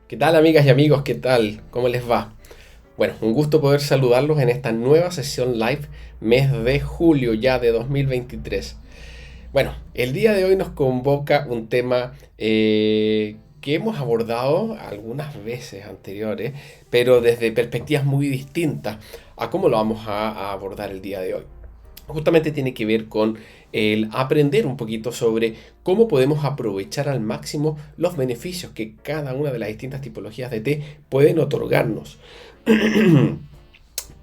¿Qué tal, amigas y amigos? ¿Qué tal? ¿Cómo les va? Bueno, un gusto poder saludarlos en esta nueva sesión live, mes de julio ya de 2023. Bueno, el día de hoy nos convoca un tema que hemos abordado algunas veces anteriores, pero desde perspectivas muy distintas a cómo lo vamos a abordar el día de hoy. Justamente tiene que ver con el aprender un poquito sobre cómo podemos aprovechar al máximo los beneficios que cada una de las distintas tipologías de té pueden otorgarnos.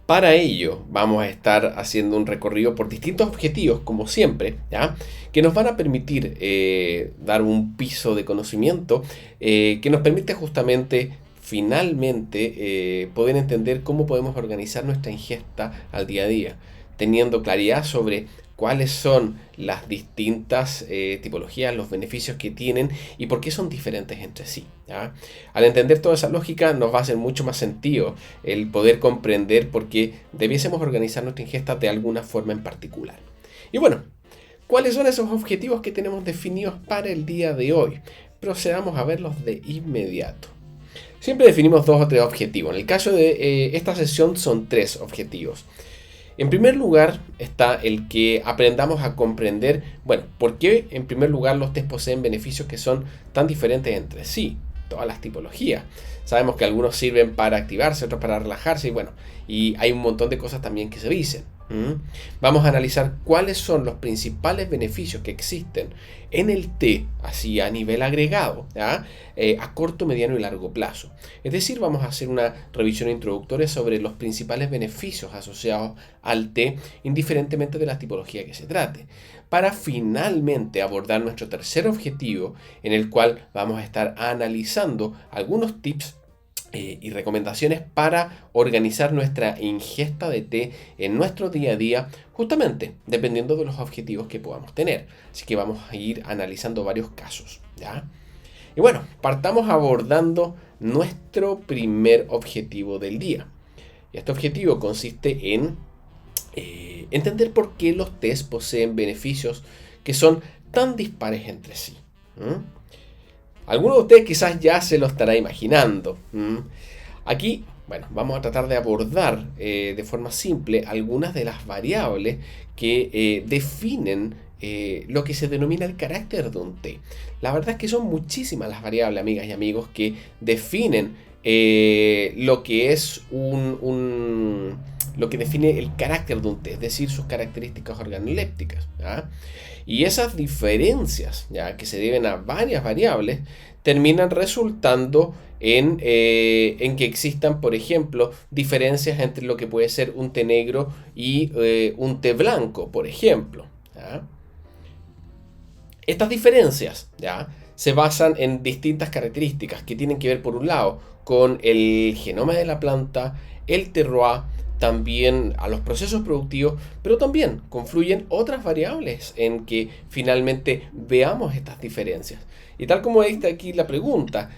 Para ello vamos a estar haciendo un recorrido por distintos objetivos, como siempre, ¿ya? Que nos van a permitir dar un piso de conocimiento que nos permite justamente finalmente poder entender cómo podemos organizar nuestra ingesta al día a día, teniendo claridad sobre cuáles son las distintas tipologías, los beneficios que tienen y por qué son diferentes entre sí, ¿ya? Al entender toda esa lógica nos va a hacer mucho más sentido el poder comprender por qué debiésemos organizar nuestra ingesta de alguna forma en particular. Y bueno, ¿cuáles son esos objetivos que tenemos definidos para el día de hoy? Procedamos a verlos de inmediato. Siempre definimos 2 o 3 objetivos. En el caso de esta sesión son 3 objetivos. En primer lugar está el que aprendamos a comprender, bueno, por qué en primer lugar los test poseen beneficios que son tan diferentes entre sí, todas las tipologías. Sabemos que algunos sirven para activarse, otros para relajarse, y bueno, y hay un montón de cosas también que se dicen. Vamos a analizar cuáles son los principales beneficios que existen en el té, así a nivel agregado, ¿ya? A corto, mediano y largo plazo. Es decir, vamos a hacer una revisión introductoria sobre los principales beneficios asociados al té, indiferentemente de la tipología que se trate, para finalmente abordar nuestro tercer objetivo, en el cual vamos a estar analizando algunos tips y recomendaciones para organizar nuestra ingesta de té en nuestro día a día, justamente dependiendo de los objetivos que podamos tener. Así que vamos a ir analizando varios casos, ¿ya? Y bueno, partamos abordando nuestro primer objetivo del día. Y este objetivo consiste en entender por qué los tés poseen beneficios que son tan dispares entre sí. Algunos de ustedes quizás ya se lo estará imaginando. Aquí, bueno, vamos a tratar de abordar de forma simple algunas de las variables que definen lo que se denomina el carácter de un té. La verdad es que son muchísimas las variables, amigas y amigos, que definen lo que es lo que define el carácter de un té, es decir, sus características organolépticas, ¿ya? Y esas diferencias, ¿ya?, que se deben a varias variables, terminan resultando en que existan, por ejemplo, diferencias entre lo que puede ser un té negro y un té blanco, por ejemplo, ¿ya? Estas diferencias, ¿ya?, se basan en distintas características que tienen que ver, por un lado, con el genoma de la planta, el terroir, también a los procesos productivos, pero también confluyen otras variables en que finalmente veamos estas diferencias. Y tal como está aquí la pregunta,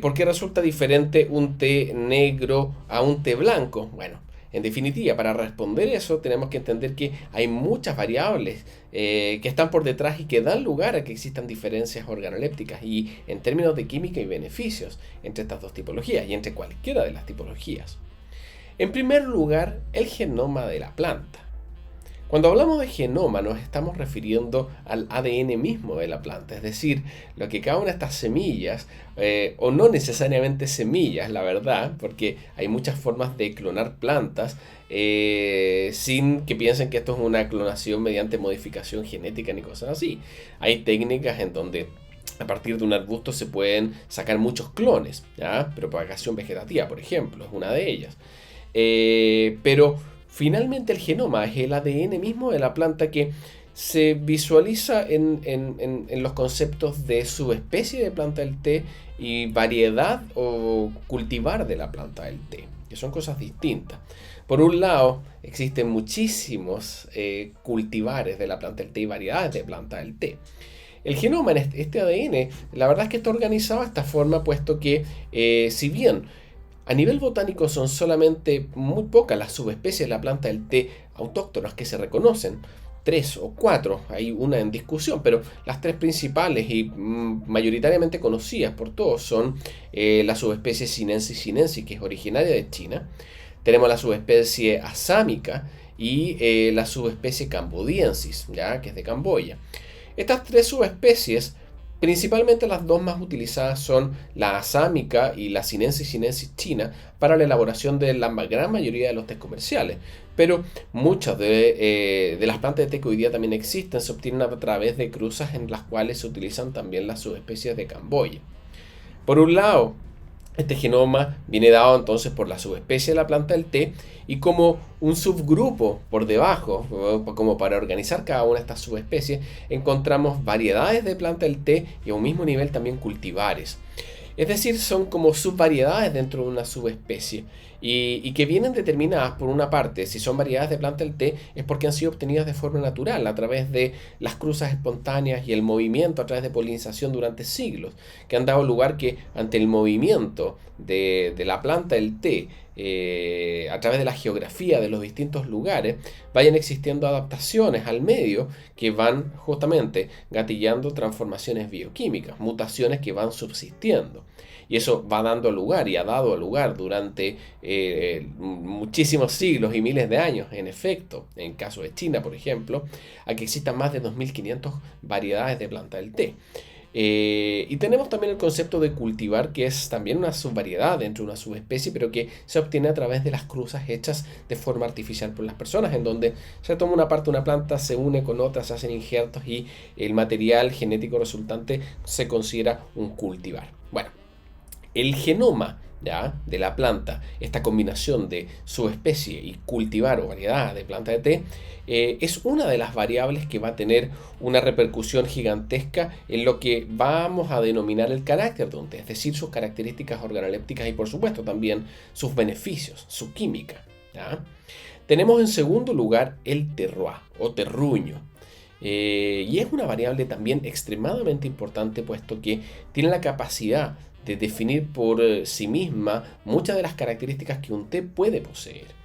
¿por qué resulta diferente un té negro a un té blanco? Bueno, en definitiva, para responder eso tenemos que entender que hay muchas variables que están por detrás y que dan lugar a que existan diferencias organolépticas y en términos de química y beneficios entre estas dos tipologías y entre cualquiera de las tipologías. En primer lugar, el genoma de la planta. Cuando hablamos de genoma nos estamos refiriendo al ADN mismo de la planta, es decir, lo que cada una de estas semillas, o no necesariamente semillas, la verdad, porque hay muchas formas de clonar plantas sin que piensen que esto es una clonación mediante modificación genética ni cosas así. Hay técnicas en donde a partir de un arbusto se pueden sacar muchos clones, ¿ya? Propagación vegetativa, por ejemplo, es una de ellas. Pero finalmente el genoma es el ADN mismo de la planta que se visualiza en los conceptos de subespecie de planta del té y variedad o cultivar de la planta del té, que son cosas distintas. Por un lado, existen muchísimos cultivares de la planta del té y variedades de planta del té. El genoma, en este ADN, la verdad es que está organizado de esta forma, puesto que si bien a nivel botánico son solamente muy pocas las subespecies de la planta del té autóctonas que se reconocen, tres o cuatro, hay una en discusión, pero las tres principales y mayoritariamente conocidas por todos son la subespecie sinensis sinensis, que es originaria de China. Tenemos la subespecie asámica y la subespecie cambodiensis, ¿ya? Que es de Camboya. Estas tres subespecies, principalmente las dos más utilizadas son la asámica y la sinensis sinensis china para la elaboración de la gran mayoría de los tés comerciales. Pero muchas de las plantas de té que hoy día también existen se obtienen a través de cruzas en las cuales se utilizan también las subespecies de Camboya. Por un lado, este genoma viene dado entonces por la subespecie de la planta del té y como un subgrupo por debajo, como para organizar cada una de estas subespecies, encontramos variedades de planta del té y a un mismo nivel también cultivares. Es decir, son como subvariedades dentro de una subespecie y que vienen determinadas por una parte, si son variedades de planta del té, es porque han sido obtenidas de forma natural a través de las cruzas espontáneas y el movimiento a través de polinización durante siglos, que han dado lugar que ante el movimiento de la planta del té, a través de la geografía de los distintos lugares, vayan existiendo adaptaciones al medio que van justamente gatillando transformaciones bioquímicas, mutaciones que van subsistiendo. Y eso va dando lugar y ha dado lugar durante muchísimos siglos y miles de años, en efecto, en el caso de China, por ejemplo, a que existan más de 2500 variedades de planta del té. Y tenemos también el concepto de cultivar, que es también una subvariedad dentro de una subespecie, pero que se obtiene a través de las cruzas hechas de forma artificial por las personas, en donde se toma una parte de una planta, se une con otra, se hacen injertos y el material genético resultante se considera un cultivar. Bueno, el genoma, ¿ya?, de la planta, esta combinación de subespecie y cultivar o variedad de planta de té, es una de las variables que va a tener una repercusión gigantesca en lo que vamos a denominar el carácter de un té, es decir, sus características organolépticas y por supuesto también sus beneficios, su química, ¿ya? Tenemos en segundo lugar el terroir o terruño. Y es una variable también extremadamente importante, puesto que tiene la capacidad de definir por sí misma muchas de las características que un té puede poseer.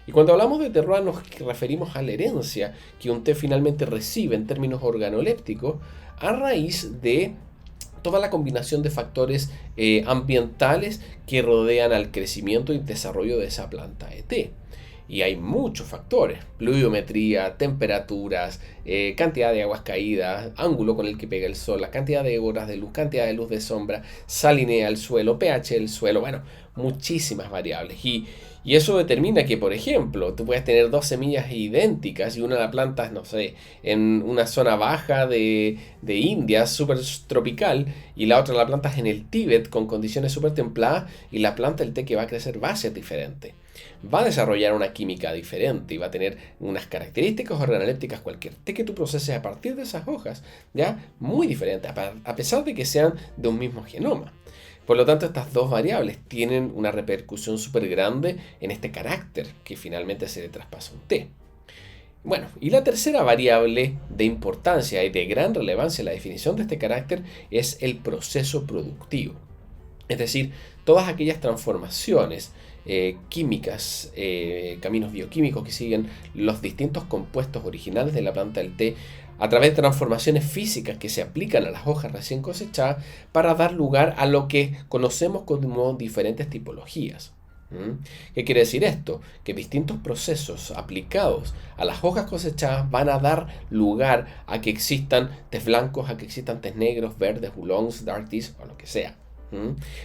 Y cuando hablamos de terroir nos referimos a la herencia que un té finalmente recibe en términos organolépticos a raíz de toda la combinación de factores ambientales que rodean al crecimiento y desarrollo de esa planta de té. Y hay muchos factores: pluviometría, temperaturas, cantidad de aguas caídas, ángulo con el que pega el sol, la cantidad de horas de luz, cantidad de luz de sombra, salinea el suelo, pH del suelo, bueno, muchísimas variables. Y eso determina que, por ejemplo, tú puedes tener dos semillas idénticas y una la plantas, no sé, en una zona baja de India, súper tropical, y la otra la plantas en el Tíbet con condiciones súper templadas, y la planta, el té que va a crecer, va a ser diferente. Va a desarrollar una química diferente y va a tener unas características organolépticas, cualquier té que tú proceses a partir de esas hojas, ya muy diferente, a pesar de que sean de un mismo genoma. Por lo tanto, estas dos variables tienen una repercusión súper grande en este carácter que finalmente se le traspasa a un té. Bueno, y la tercera variable de importancia y de gran relevancia en la definición de este carácter es el proceso productivo. Es decir, todas aquellas transformaciones químicas, caminos bioquímicos que siguen los distintos compuestos originales de la planta del té a través de transformaciones físicas que se aplican a las hojas recién cosechadas para dar lugar a lo que conocemos como diferentes tipologías. ¿Qué quiere decir esto? Que distintos procesos aplicados a las hojas cosechadas van a dar lugar a que existan tés blancos, a que existan tés negros, verdes, oolongs, dark teas o lo que sea.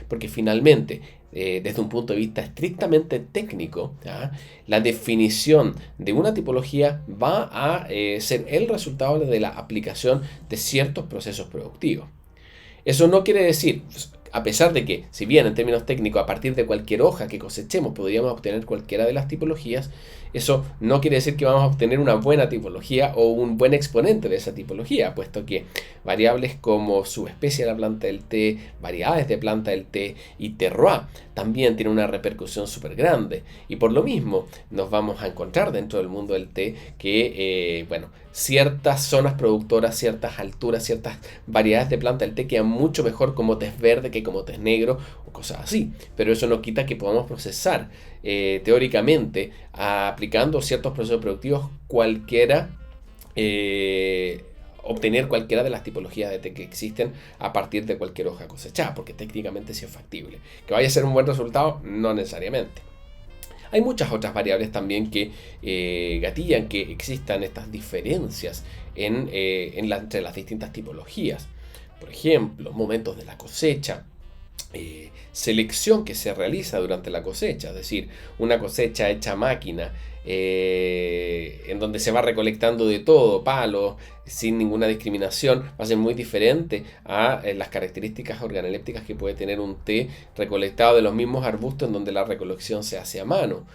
Porque finalmente, desde un punto de vista estrictamente técnico, ¿ya?, la definición de una tipología va a ser el resultado de la aplicación de ciertos procesos productivos. Eso no quiere decir, a pesar de que, si bien en términos técnicos, a partir de cualquier hoja que cosechemos podríamos obtener cualquiera de las tipologías, eso no quiere decir que vamos a obtener una buena tipología o un buen exponente de esa tipología, puesto que variables como subespecie de la planta del té, variedades de planta del té y terroir también tienen una repercusión súper grande. Y por lo mismo nos vamos a encontrar dentro del mundo del té que, ciertas zonas productoras, ciertas alturas, ciertas variedades de planta del té quedan mucho mejor como tés verde que como tés negro o cosas así. Pero eso no quita que podamos procesar teóricamente, aplicando ciertos procesos productivos, cualquiera obtener cualquiera de las tipologías de té que existen a partir de cualquier hoja cosechada, porque técnicamente sí es factible. ¿Que vaya a ser un buen resultado? No necesariamente. Hay muchas otras variables también que gatillan que existan estas diferencias entre las distintas tipologías. Por ejemplo, momentos de la cosecha, selección que se realiza durante la cosecha, es decir, una cosecha hecha a máquina, en donde se va recolectando de todo, palos, sin ninguna discriminación, va a ser muy diferente a las características organolépticas que puede tener un té recolectado de los mismos arbustos en donde la recolección se hace a mano.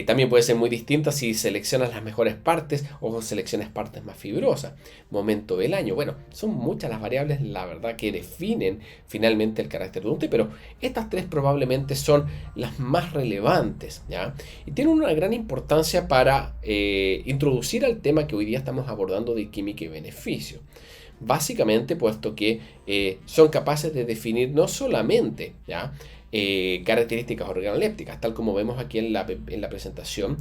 También puede ser muy distinta si seleccionas las mejores partes o seleccionas partes más fibrosas. Momento del año. Bueno, son muchas las variables, la verdad, que definen finalmente el carácter de un té, pero estas tres probablemente son las más relevantes, ¿ya? Y tienen una gran importancia para introducir al tema que hoy día estamos abordando de química y beneficio. Básicamente, puesto que son capaces de definir no solamente, ¿ya?, características organolépticas, tal como vemos aquí en la presentación.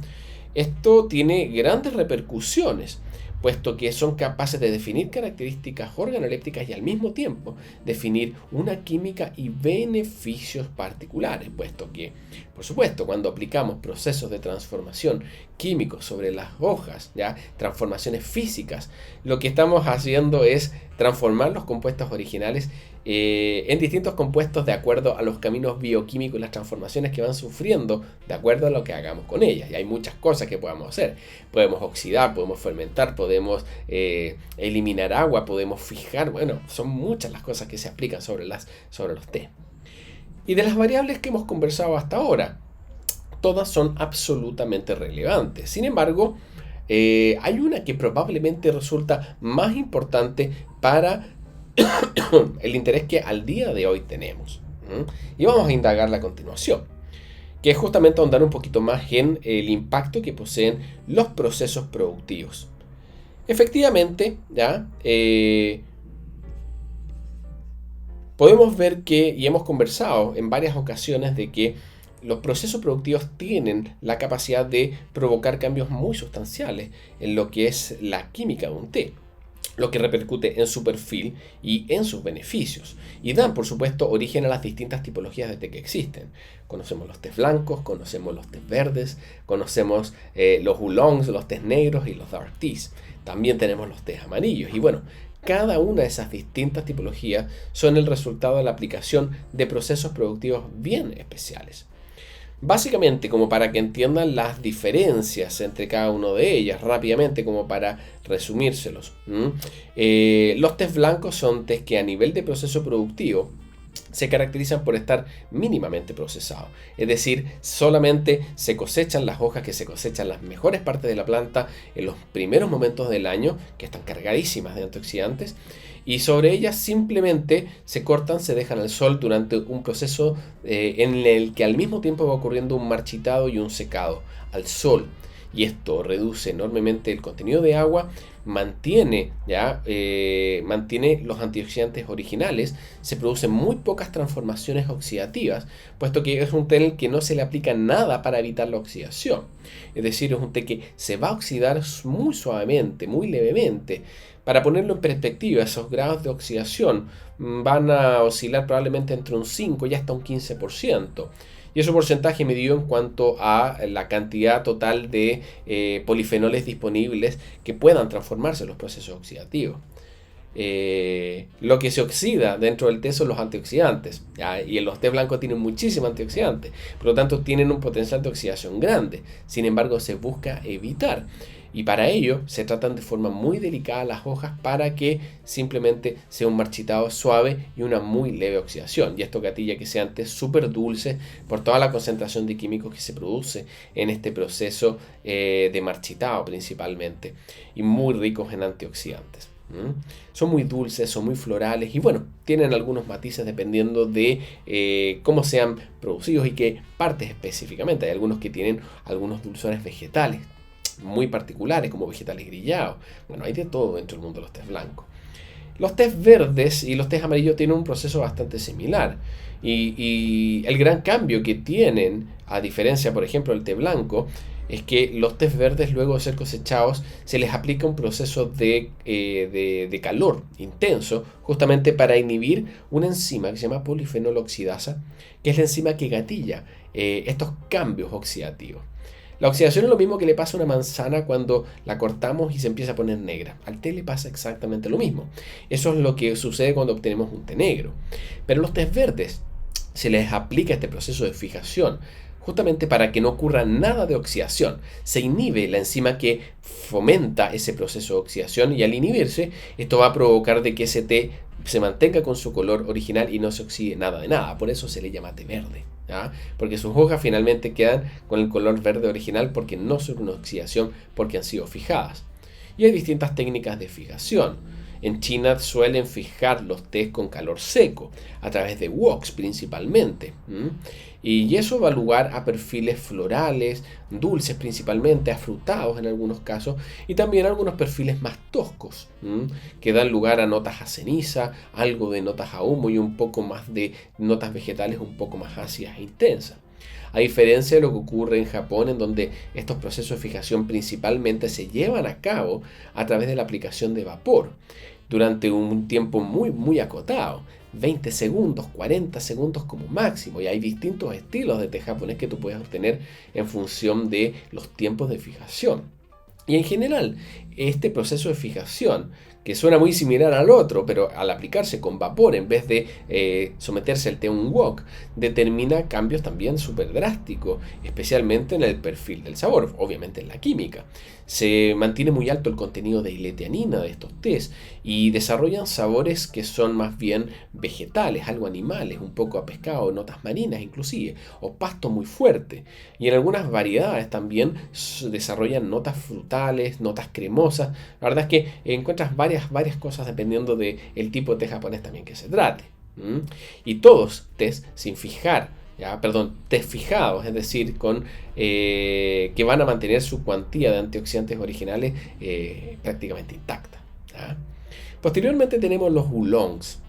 Esto tiene grandes repercusiones, puesto que son capaces de definir características organolépticas y al mismo tiempo definir una química y beneficios particulares, puesto que, por supuesto, cuando aplicamos procesos de transformación químicos sobre las hojas, ya transformaciones físicas, lo que estamos haciendo es transformar los compuestos originales en distintos compuestos de acuerdo a los caminos bioquímicos y las transformaciones que van sufriendo de acuerdo a lo que hagamos con ellas. Y hay muchas cosas que podemos hacer. Podemos oxidar, podemos fermentar, podemos eliminar agua, podemos fijar. Bueno, son muchas las cosas que se aplican sobre los té. Y de las variables que hemos conversado hasta ahora, todas son absolutamente relevantes. Sin embargo, hay una que probablemente resulta más importante para el interés que al día de hoy tenemos. Y vamos a indagarla a continuación, que es justamente ahondar un poquito más en el impacto que poseen los procesos productivos. Efectivamente, ¿ya? Podemos ver que, y hemos conversado en varias ocasiones, de que los procesos productivos tienen la capacidad de provocar cambios muy sustanciales en lo que es la química de un té, lo que repercute en su perfil y en sus beneficios. Y dan, por supuesto, origen a las distintas tipologías de té que existen. Conocemos los tés blancos, conocemos los tés verdes, conocemos los oolongs, los tés negros y los dark teas. También tenemos los tés amarillos. Y bueno, cada una de esas distintas tipologías son el resultado de la aplicación de procesos productivos bien especiales. Básicamente, como para que entiendan las diferencias entre cada una de ellas, rápidamente, como para resumírselos. Los tés blancos son tés que a nivel de proceso productivo se caracterizan por estar mínimamente procesados. Es decir, solamente se cosechan las hojas, que se cosechan las mejores partes de la planta en los primeros momentos del año, que están cargadísimas de antioxidantes, y sobre ellas simplemente se cortan, se dejan al sol durante un proceso en el que al mismo tiempo va ocurriendo un marchitado y un secado al sol. Y esto reduce enormemente el contenido de agua, mantiene los antioxidantes originales, se producen muy pocas transformaciones oxidativas, puesto que es un té en el que no se le aplica nada para evitar la oxidación. Es decir, es un té que se va a oxidar muy suavemente, muy levemente. Para ponerlo en perspectiva, esos grados de oxidación van a oscilar probablemente entre un 5 y hasta un 15%. Y ese porcentaje medido en cuanto a la cantidad total de polifenoles disponibles que puedan transformarse en los procesos oxidativos. Lo que se oxida dentro del té son los antioxidantes, ¿ya? Y en los té blancos tienen muchísimos antioxidantes, por lo tanto tienen un potencial de oxidación grande. Sin embargo, se busca evitar. Y para ello se tratan de forma muy delicada las hojas para que simplemente sea un marchitado suave y una muy leve oxidación. Y esto gatilla que sean tés súper dulces por toda la concentración de químicos que se produce en este proceso de marchitado principalmente. Y muy ricos en antioxidantes. Son muy dulces, son muy florales y bueno, tienen algunos matices dependiendo de cómo sean producidos y qué partes específicamente. Hay algunos que tienen algunos dulzores vegetales muy particulares, como vegetales grillados. Bueno, hay de todo dentro del mundo de los tés blancos. Los tés verdes y los tés amarillos tienen un proceso bastante similar. Y el gran cambio que tienen, a diferencia, por ejemplo, del té blanco, es que los tés verdes, luego de ser cosechados, se les aplica un proceso de calor intenso, justamente para inhibir una enzima que se llama polifenol oxidasa, que es la enzima que gatilla estos cambios oxidativos. La oxidación es lo mismo que le pasa a una manzana cuando la cortamos y se empieza a poner negra. Al té le pasa exactamente lo mismo. Eso es lo que sucede cuando obtenemos un té negro. Pero a los tés verdes se les aplica este proceso de fijación, justamente para que no ocurra nada de oxidación. Se inhibe la enzima que fomenta ese proceso de oxidación, y al inhibirse, esto va a provocar de que ese té se mantenga con su color original y no se oxide nada de nada. Por eso se le llama té verde. ¿Ya? Porque sus hojas finalmente quedan con el color verde original porque no son una oxidación, porque han sido fijadas. Y hay distintas técnicas de fijación. En China suelen fijar los tés con calor seco, a través de woks principalmente. Y eso da lugar a perfiles florales, dulces principalmente, afrutados en algunos casos, y también algunos perfiles más toscos, que dan lugar a notas a ceniza, algo de notas a humo y un poco más de notas vegetales un poco más ácidas e intensas. A diferencia de lo que ocurre en Japón, en donde estos procesos de fijación principalmente se llevan a cabo a través de la aplicación de vapor durante un tiempo muy acotado, 20 segundos, 40 segundos como máximo, y hay distintos estilos de té japonés que tú puedes obtener en función de los tiempos de fijación. Y en general, este proceso de fijación, que suena muy similar al otro, pero al aplicarse con vapor en vez de someterse al té un wok, determina cambios también súper drásticos, especialmente en el perfil del sabor, obviamente en la química. Se mantiene muy alto el contenido de L-teanina de estos tés y desarrollan sabores que son más bien vegetales, algo animales, un poco a pescado, notas marinas inclusive, o pasto muy fuerte. Y en algunas variedades también desarrollan notas frutales, notas cremosas. La verdad es que encuentras varias cosas dependiendo del tipo de té japonés también que se trate. Y todos tés sin fijar, tés fijados, es decir, que van a mantener su cuantía de antioxidantes originales prácticamente intacta. ¿Ya? Posteriormente tenemos los oolongs.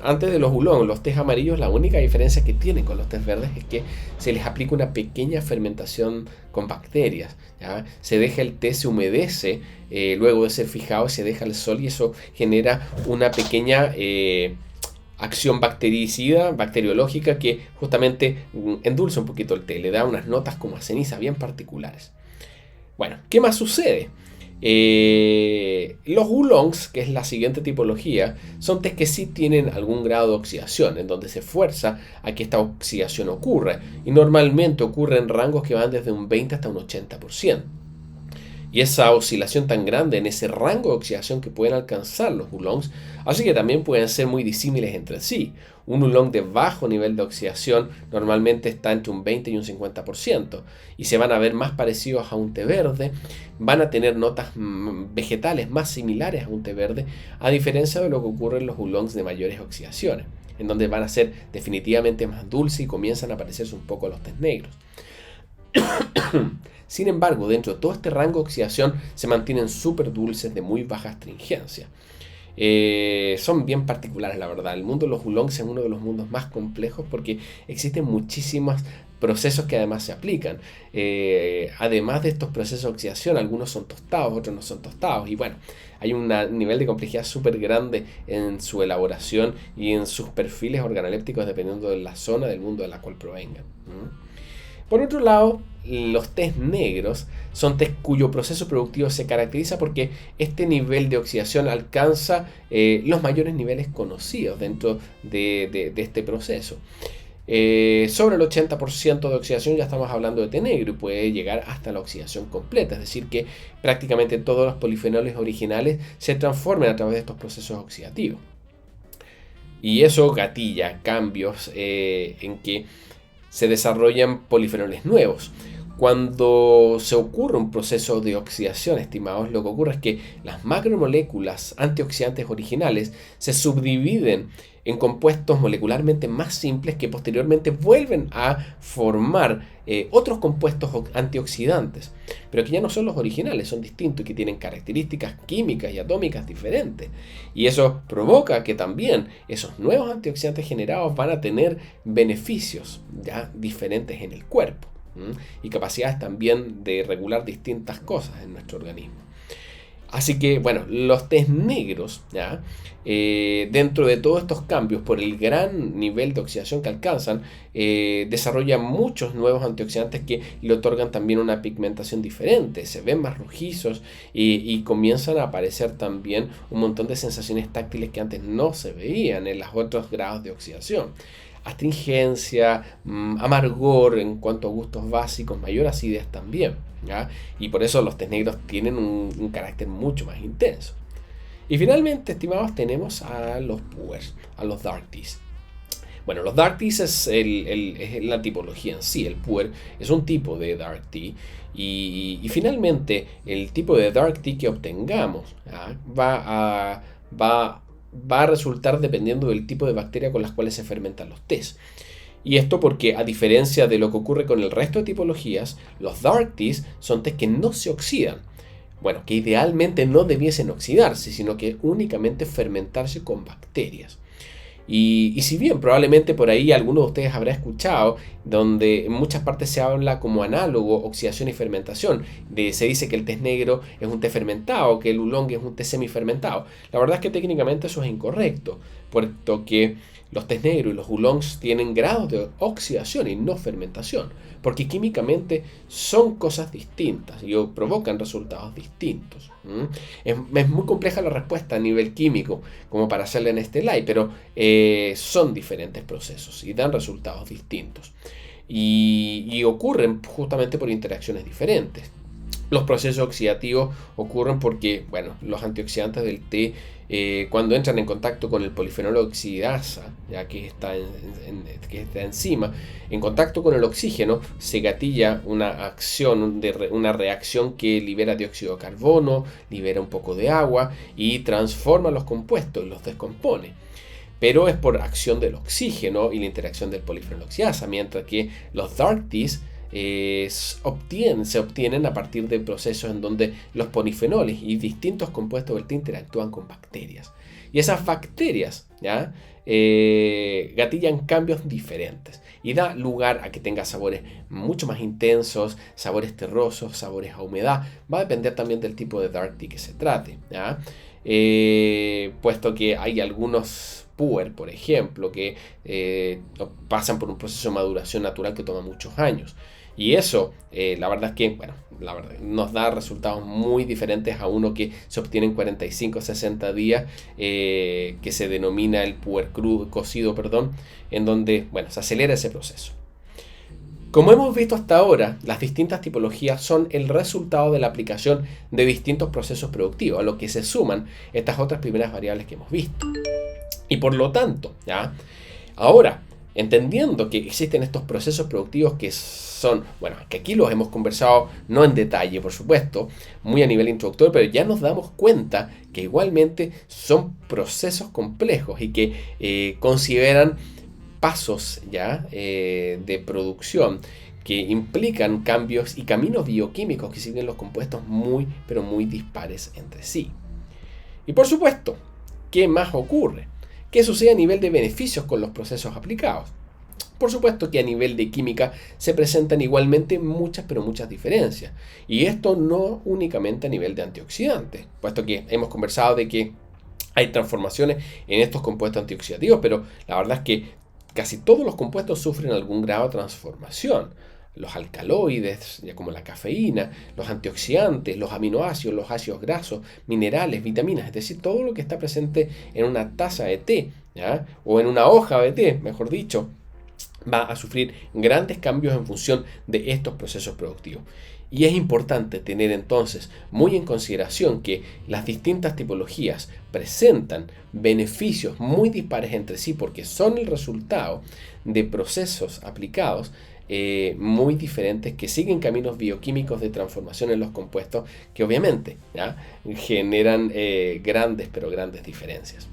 Antes de los oolongs, los tés amarillos, la única diferencia que tienen con los tés verdes es que se les aplica una pequeña fermentación con bacterias. ¿Ya? Se deja el té, se humedece luego de ser fijado, se deja al sol y eso genera una pequeña acción bactericida, bacteriológica, que justamente endulza un poquito el té, le da unas notas como a ceniza bien particulares. Bueno, ¿qué más sucede? Los oolongs, que es la siguiente tipología, son tés que sí tienen algún grado de oxidación, en donde se fuerza a que esta oxidación ocurra, y normalmente ocurre en rangos que van desde un 20 hasta un 80%. Y esa oscilación tan grande en ese rango de oxidación que pueden alcanzar los oolongs, así que también pueden ser muy disímiles entre sí. Un oolong de bajo nivel de oxidación normalmente está entre un 20 y un 50%, y se van a ver más parecidos a un té verde, van a tener notas vegetales más similares a un té verde, a diferencia de lo que ocurre en los oolongs de mayores oxidaciones, en donde van a ser definitivamente más dulces y comienzan a parecerse un poco a los tés negros. Sin embargo, dentro de todo este rango de oxidación se mantienen súper dulces de muy baja astringencia. Son bien particulares, la verdad. El mundo de los oolongs es uno de los mundos más complejos porque existen muchísimos procesos que además se aplican. Además de estos procesos de oxidación, algunos son tostados, otros no son tostados. Y bueno, hay un nivel de complejidad súper grande en su elaboración y en sus perfiles organolépticos dependiendo de la zona del mundo de la cual provengan. Por otro lado, los tés negros son tés cuyo proceso productivo se caracteriza porque este nivel de oxidación alcanza los mayores niveles conocidos dentro de este proceso. Sobre el 80% de oxidación ya estamos hablando de té negro y puede llegar hasta la oxidación completa, es decir que prácticamente todos los polifenoles originales se transforman a través de estos procesos oxidativos. Y eso gatilla cambios en que se desarrollan polifenoles nuevos. Cuando se ocurre un proceso de oxidación, estimados, lo que ocurre es que las macromoléculas antioxidantes originales se subdividen en compuestos molecularmente más simples que posteriormente vuelven a formar otros compuestos antioxidantes, pero que ya no son los originales, son distintos y que tienen características químicas y atómicas diferentes. Y eso provoca que también esos nuevos antioxidantes generados van a tener beneficios ya diferentes en el cuerpo. y capacidades también de regular distintas cosas en nuestro organismo. Así que, bueno, los tés negros, ¿ya? Dentro de todos estos cambios, por el gran nivel de oxidación que alcanzan, desarrollan muchos nuevos antioxidantes que le otorgan también una pigmentación diferente, se ven más rojizos y comienzan a aparecer también un montón de sensaciones táctiles que antes no se veían en los otros grados de oxidación. Astringencia, amargor en cuanto a gustos básicos, mayor acidez también, ¿ya? Y por eso los tés negros tienen un carácter mucho más intenso. Y finalmente, estimados, tenemos a los puers, a los dark teas. Bueno, los dark teas es la tipología en sí. El puer es un tipo de dark tea. Y finalmente, el tipo de dark tea que obtengamos, ¿ya? va a resultar dependiendo del tipo de bacteria con las cuales se fermentan los tés. Y esto porque, a diferencia de lo que ocurre con el resto de tipologías, los dark teas son tés que no se oxidan. Bueno, que idealmente no debiesen oxidarse, sino que únicamente fermentarse con bacterias. Y si bien probablemente por ahí alguno de ustedes habrá escuchado, donde en muchas partes se habla como análogo, oxidación y fermentación, se dice que el té negro es un té fermentado, que el oolong es un té semifermentado. La verdad es que técnicamente eso es incorrecto, puesto que los tés negros y los oolongs tienen grados de oxidación y no fermentación, porque químicamente son cosas distintas y provocan resultados distintos. Es muy compleja la respuesta a nivel químico como para hacerla en este slide, pero son diferentes procesos y dan resultados distintos. Y ocurren justamente por interacciones diferentes. Los procesos oxidativos ocurren porque, bueno, los antioxidantes del té, cuando entran en contacto con el polifenol oxidasa, ya que está enzima, en contacto con el oxígeno, se gatilla una una reacción que libera dióxido de carbono, libera un poco de agua y transforma los compuestos y los descompone. Pero es por acción del oxígeno y la interacción del polifenol oxidasa, mientras que los dark teas se obtienen a partir de procesos en donde los polifenoles y distintos compuestos del té interactúan con bacterias. Y esas bacterias, ¿ya? Gatillan cambios diferentes y da lugar a que tenga sabores mucho más intensos, sabores terrosos, sabores a humedad. Va a depender también del tipo de dark tea que se trate, ¿ya? Puesto que hay algunos puer, por ejemplo, que pasan por un proceso de maduración natural que toma muchos años. Y eso, la verdad es que, bueno, la verdad, nos da resultados muy diferentes a uno que se obtiene en 45 o 60 días, que se denomina el puer cocido, en donde, bueno, se acelera ese proceso. Como hemos visto hasta ahora, las distintas tipologías son el resultado de la aplicación de distintos procesos productivos, a lo que se suman estas otras primeras variables que hemos visto. Y por lo tanto, ¿ya? Ahora, entendiendo que existen estos procesos productivos que son, bueno, que aquí los hemos conversado no en detalle, por supuesto, muy a nivel introductorio, pero ya nos damos cuenta que igualmente son procesos complejos y que consideran pasos ya de producción que implican cambios y caminos bioquímicos que siguen los compuestos muy, pero muy dispares entre sí. Y por supuesto, ¿qué más ocurre? ¿Qué sucede a nivel de beneficios con los procesos aplicados? Por supuesto que a nivel de química se presentan igualmente muchas, pero muchas diferencias. Y esto no únicamente a nivel de antioxidantes, puesto que hemos conversado de que hay transformaciones en estos compuestos antioxidativos, pero la verdad es que casi todos los compuestos sufren algún grado de transformación. Los alcaloides, ya como la cafeína, los antioxidantes, los aminoácidos, los ácidos grasos, minerales, vitaminas, es decir, todo lo que está presente en una taza de té, ¿ya? O en una hoja de té, mejor dicho, va a sufrir grandes cambios en función de estos procesos productivos. Y es importante tener entonces muy en consideración que las distintas tipologías presentan beneficios muy dispares entre sí porque son el resultado de procesos aplicados muy diferentes que siguen caminos bioquímicos de transformación en los compuestos que obviamente, ¿ya? Generan grandes, pero grandes diferencias.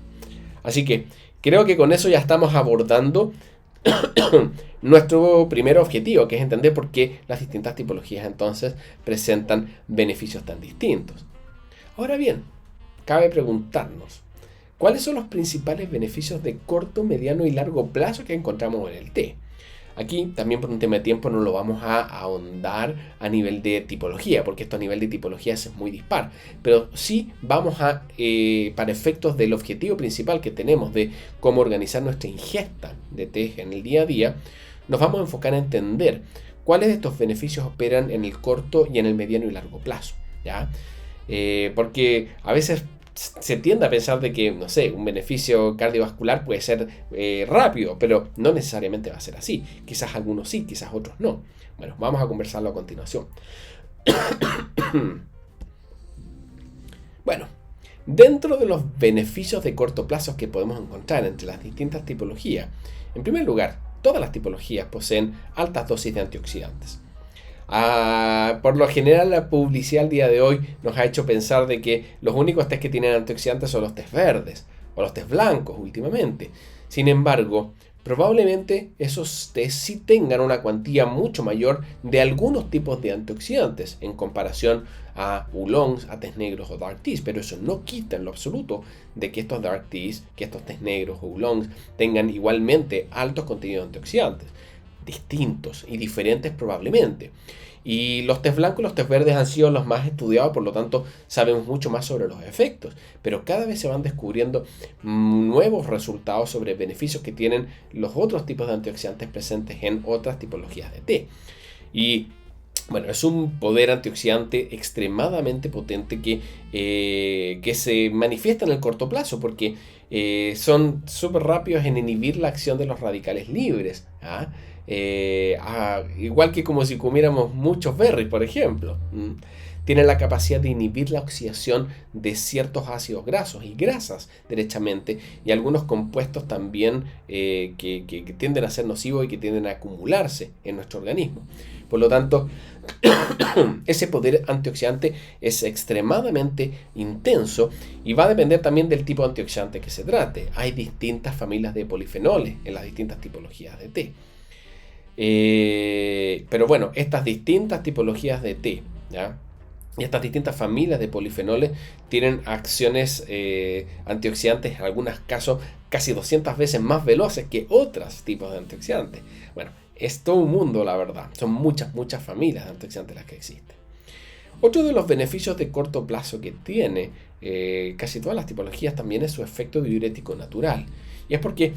Así que creo que con eso ya estamos abordando nuestro primer objetivo, que es entender por qué las distintas tipologías entonces presentan beneficios tan distintos. Ahora bien, cabe preguntarnos, ¿cuáles son los principales beneficios de corto, mediano y largo plazo que encontramos en el té? Aquí también por un tema de tiempo no lo vamos a ahondar a nivel de tipología, porque esto a nivel de tipología es muy dispar. Pero sí vamos a, para efectos del objetivo principal que tenemos de cómo organizar nuestra ingesta de té en el día a día, nos vamos a enfocar a entender cuáles de estos beneficios operan en el corto y en el mediano y largo plazo, ¿ya? Porque a veces se tiende a pensar de que, no sé, un beneficio cardiovascular puede ser rápido, pero no necesariamente va a ser así. Quizás algunos sí, quizás otros no. Bueno, vamos a conversarlo a continuación. Bueno, dentro de los beneficios de corto plazo que podemos encontrar entre las distintas tipologías, en primer lugar, todas las tipologías poseen altas dosis de antioxidantes. Por lo general, la publicidad al día de hoy nos ha hecho pensar de que los únicos tés que tienen antioxidantes son los tés verdes o los tés blancos últimamente. Sin embargo, probablemente esos tés sí tengan una cuantía mucho mayor de algunos tipos de antioxidantes en comparación a oolongs, a tés negros o dark teas, pero eso no quita en lo absoluto de que estos dark teas, que estos tés negros o oolongs tengan igualmente altos contenidos de antioxidantes, distintos y diferentes probablemente. Y los tés blancos y los tés verdes han sido los más estudiados, por lo tanto sabemos mucho más sobre los efectos, pero cada vez se van descubriendo nuevos resultados sobre beneficios que tienen los otros tipos de antioxidantes presentes en otras tipologías de té. Y bueno, es un poder antioxidante extremadamente potente que se manifiesta en el corto plazo porque son súper rápidos en inhibir la acción de los radicales libres. Igual que como si comiéramos muchos berries, por ejemplo. Tienen la capacidad de inhibir la oxidación de ciertos ácidos grasos y grasas, derechamente, y algunos compuestos también que tienden a ser nocivos y que tienden a acumularse en nuestro organismo. Por lo tanto, ese poder antioxidante es extremadamente intenso y va a depender también del tipo de antioxidante que se trate. Hay distintas familias de polifenoles en las distintas tipologías de té. Pero bueno, estas distintas tipologías de té, ¿ya? Y estas distintas familias de polifenoles tienen acciones antioxidantes, en algunos casos casi 200 veces más veloces que otros tipos de antioxidantes. Bueno, es todo un mundo, la verdad. Son muchas familias de antioxidantes las que existen. Otro de los beneficios de corto plazo que tiene casi todas las tipologías también es su efecto diurético natural. Y es porque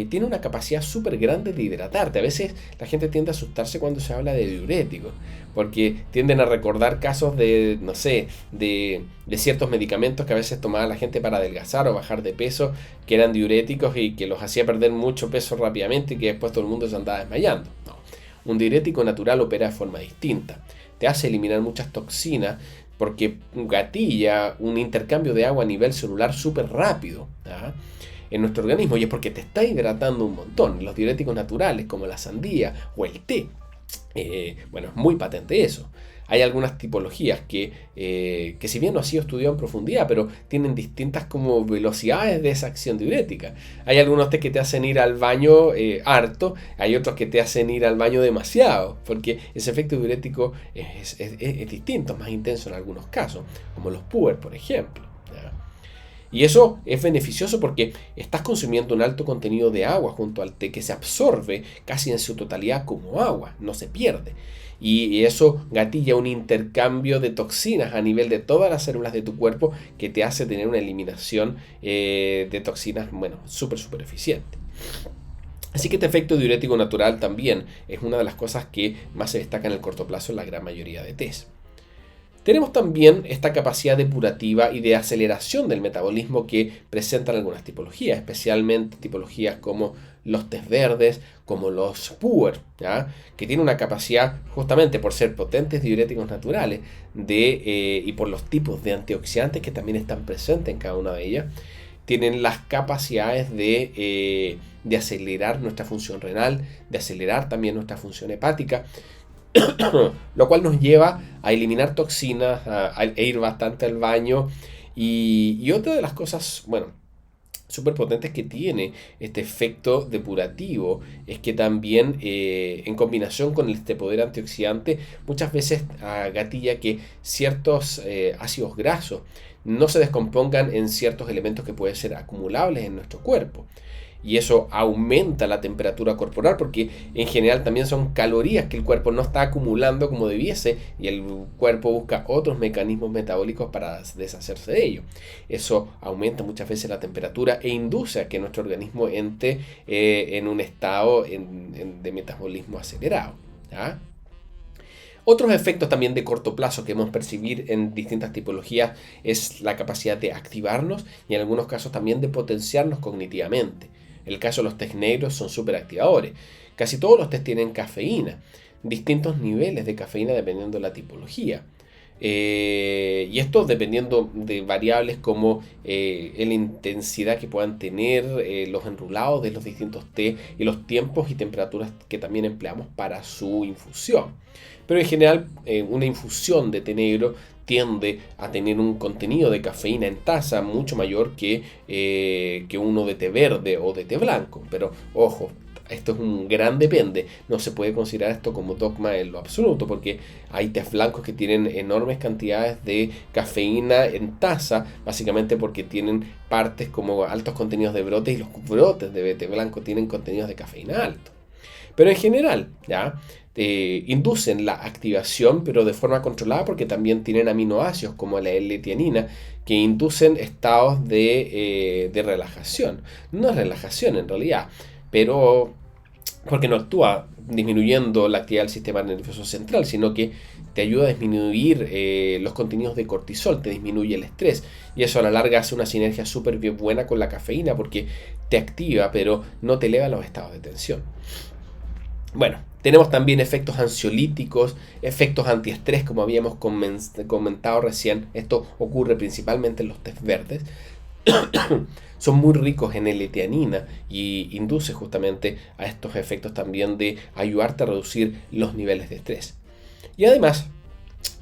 tiene una capacidad súper grande de hidratarte. A veces la gente tiende a asustarse cuando se habla de diuréticos, porque tienden a recordar casos de, no sé, de ciertos medicamentos que a veces tomaba la gente para adelgazar o bajar de peso, que eran diuréticos y que los hacía perder mucho peso rápidamente y que después todo el mundo se andaba desmayando. No. Un diurético natural opera de forma distinta. Te hace eliminar muchas toxinas porque gatilla un intercambio de agua a nivel celular súper rápido en nuestro organismo, y es porque te está hidratando un montón. Los diuréticos naturales como la sandía o el té, bueno, es muy patente eso. Hay algunas tipologías que si bien no ha sido estudiado en profundidad, pero tienen distintas como velocidades de esa acción diurética. Hay algunos té que te hacen ir al baño harto, hay otros que te hacen ir al baño demasiado, porque ese efecto diurético es distinto, es más intenso en algunos casos, como los puer, por ejemplo. Y eso es beneficioso porque estás consumiendo un alto contenido de agua junto al té que se absorbe casi en su totalidad como agua, no se pierde. Y eso gatilla un intercambio de toxinas a nivel de todas las células de tu cuerpo que te hace tener una eliminación de toxinas, bueno, súper eficiente. Así que este efecto diurético natural también es una de las cosas que más se destaca en el corto plazo en la gran mayoría de tés. Tenemos también esta capacidad depurativa y de aceleración del metabolismo que presentan algunas tipologías, especialmente tipologías como los tés verdes, como los puer, ¿ya? Que tienen una capacidad, justamente por ser potentes diuréticos naturales y por los tipos de antioxidantes que también están presentes en cada una de ellas, tienen las capacidades de acelerar nuestra función renal, de acelerar también nuestra función hepática, lo cual nos lleva a eliminar toxinas, a ir bastante al baño. Y otra de las cosas, bueno, súper potentes que tiene este efecto depurativo es que también en combinación con este poder antioxidante muchas veces gatilla que ciertos ácidos grasos no se descompongan en ciertos elementos que pueden ser acumulables en nuestro cuerpo. y eso aumenta la temperatura corporal porque en general también son calorías que el cuerpo no está acumulando como debiese y el cuerpo busca otros mecanismos metabólicos para deshacerse de ello. Eso aumenta muchas veces la temperatura e induce a que nuestro organismo entre en un estado de metabolismo acelerado, ¿ya? Otros efectos también de corto plazo que podemos percibir en distintas tipologías es la capacidad de activarnos y en algunos casos también de potenciarnos cognitivamente. En el caso de los test negros son súper activadores. Casi todos los test tienen cafeína, distintos niveles de cafeína dependiendo de la tipología. Y esto dependiendo de variables como la intensidad que puedan tener los enrulados de los distintos té y los tiempos y temperaturas que también empleamos para su infusión. Pero en general una infusión de té negro tiende a tener un contenido de cafeína en taza mucho mayor que uno de té verde o de té blanco. Pero ojo, esto es un gran depende. No se puede considerar esto como dogma en lo absoluto, porque hay tés blancos que tienen enormes cantidades de cafeína en taza, básicamente porque tienen partes como altos contenidos de brotes, y los brotes de té blanco tienen contenidos de cafeína altos. Pero en general, ¿ya? Inducen la activación, pero de forma controlada, porque también tienen aminoácidos como la L-tianina que inducen estados de relajación. No es relajación en realidad, pero porque no actúa disminuyendo la actividad del sistema nervioso central, sino que te ayuda a disminuir los contenidos de cortisol, te disminuye el estrés, y eso a la larga hace una sinergia súper bien buena con la cafeína porque te activa, pero no te eleva los estados de tensión. Bueno, tenemos también efectos ansiolíticos, efectos antiestrés, como habíamos comentado recién. Esto ocurre principalmente en los tés verdes. Son muy ricos en L-tianina y induce justamente a estos efectos también de ayudarte a reducir los niveles de estrés. Y además,